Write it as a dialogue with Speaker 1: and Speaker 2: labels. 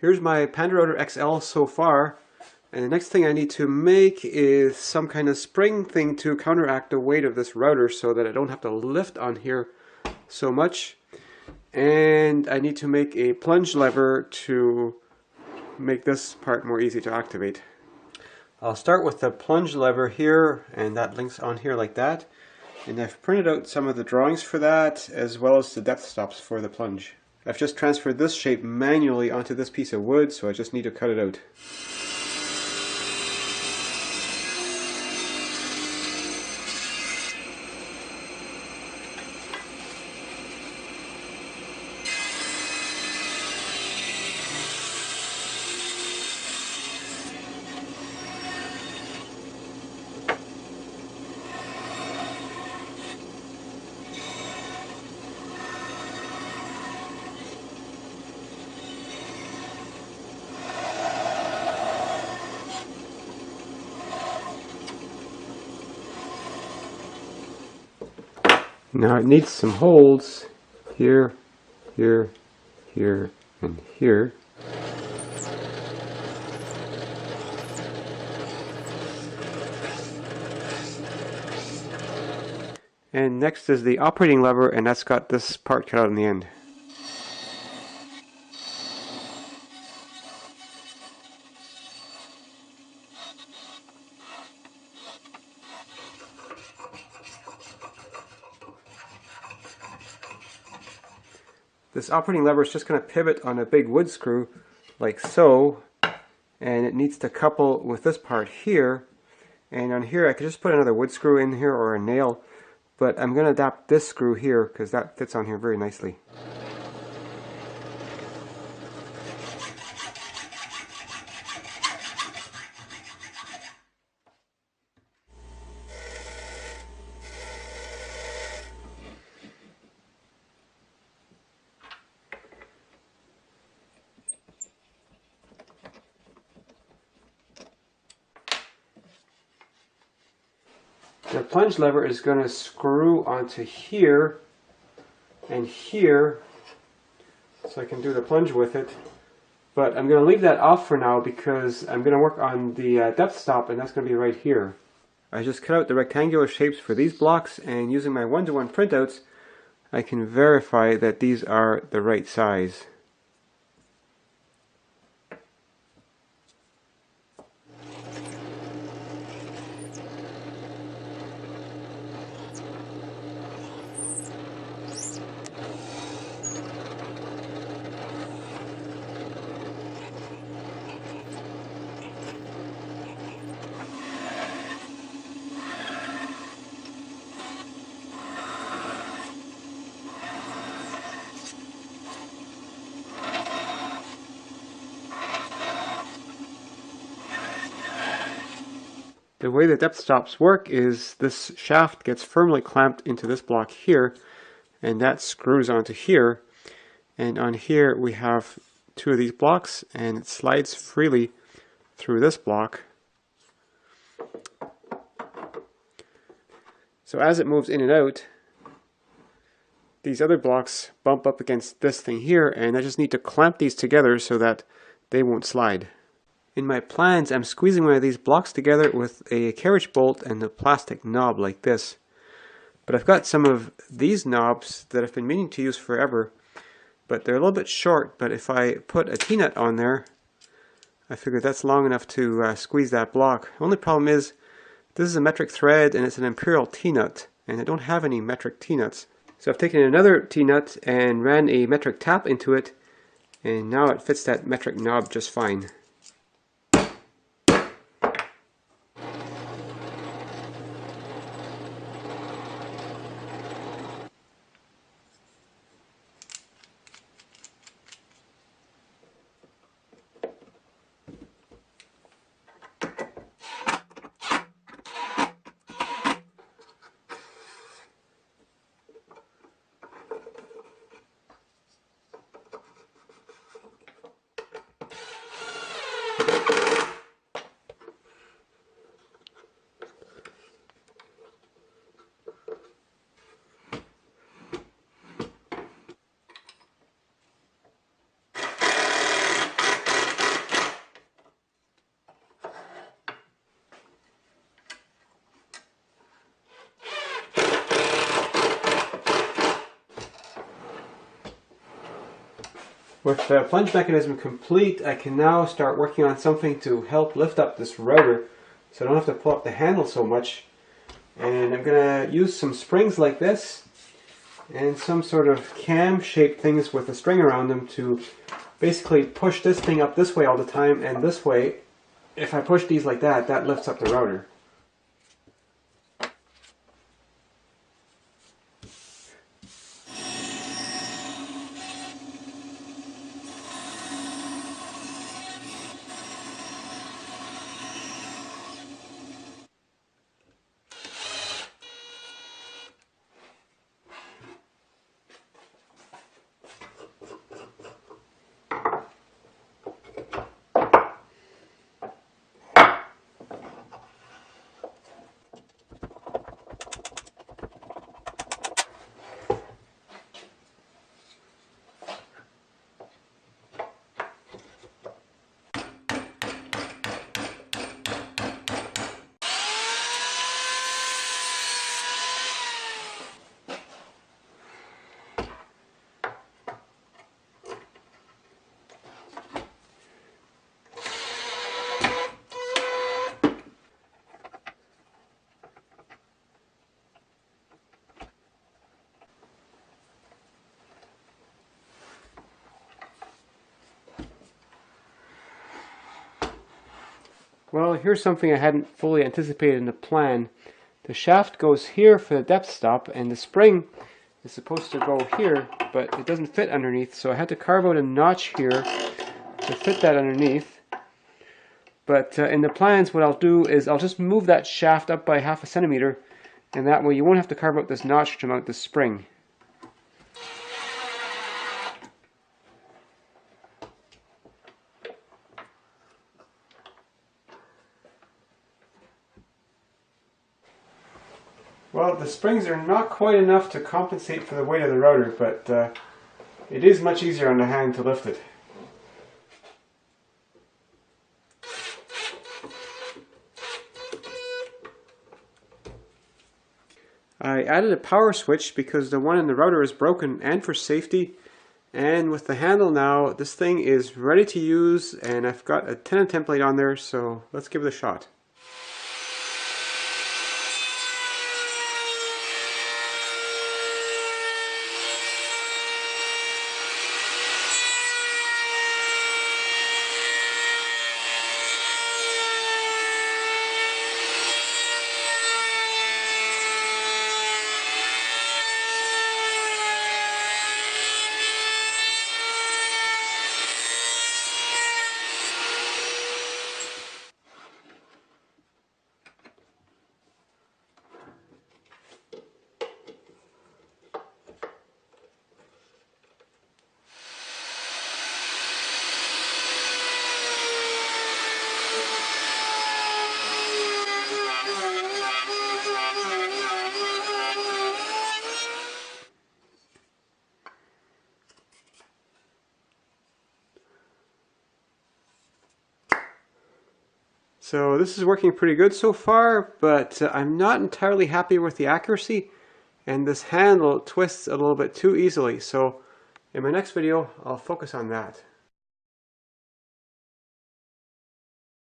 Speaker 1: Here's my Pantorouter XL so far, and the next thing I need to make is some kind of spring thing to counteract the weight of this router so that I don't have to lift on here so much. And I need to make a plunge lever to make this part more easy to activate. I'll start with the plunge lever here, and that links on here like that. And I've printed out some of the drawings for that, as well as the depth stops for the plunge. I've just transferred this shape manually onto this piece of wood, so I just need to cut it out. Now it needs some holes here, here, here, and here. And next is the operating lever, and that's got this part cut out in the end. This operating lever is just going to pivot on a big wood screw like so, and it needs to couple with this part here. And on here I could just put another wood screw in here or a nail, but I'm going to adapt this screw here because that fits on here very nicely. The plunge lever is going to screw onto here and here so I can do the plunge with it, but I'm going to leave that off for now because I'm going to work on the depth stop, and that's going to be right here. I just cut out the rectangular shapes for these blocks, and using my 1-to-1 printouts I can verify that these are the right size. The way the depth stops work is this shaft gets firmly clamped into this block here, and that screws onto here, and on here we have two of these blocks, and it slides freely through this block. So as it moves in and out, these other blocks bump up against this thing here, and I just need to clamp these together so that they won't slide. In my plans, I'm squeezing one of these blocks together with a carriage bolt and a plastic knob like this. But I've got some of these knobs that I've been meaning to use forever, but they're a little bit short. But if I put a T-nut on there, I figured that's long enough to squeeze that block. Only problem is, this is a metric thread and it's an imperial T-nut, and I don't have any metric T-nuts. So I've taken another T-nut and ran a metric tap into it, and now it fits that metric knob just fine. With the plunge mechanism complete, I can now start working on something to help lift up this router so I don't have to pull up the handle so much. And I'm going to use some springs like this and some sort of cam-shaped things with a string around them to basically push this thing up this way all the time, and this way, if I push these like that, that lifts up the router. Well, here's something I hadn't fully anticipated in the plan. The shaft goes here for the depth stop, and the spring is supposed to go here, but it doesn't fit underneath, so I had to carve out a notch here to fit that underneath. But in the plans, what I'll do is I'll just move that shaft up by 1/2 centimeter, and that way you won't have to carve out this notch to mount the spring. Well, the springs are not quite enough to compensate for the weight of the router, but it is much easier on the hand to lift it. I added a power switch because the one in the router is broken, and for safety. And with the handle now, this thing is ready to use, and I've got a tenon template on there, so let's give it a shot. So this is working pretty good so far, but I'm not entirely happy with the accuracy, and this handle twists a little bit too easily. So in my next video, I'll focus on that.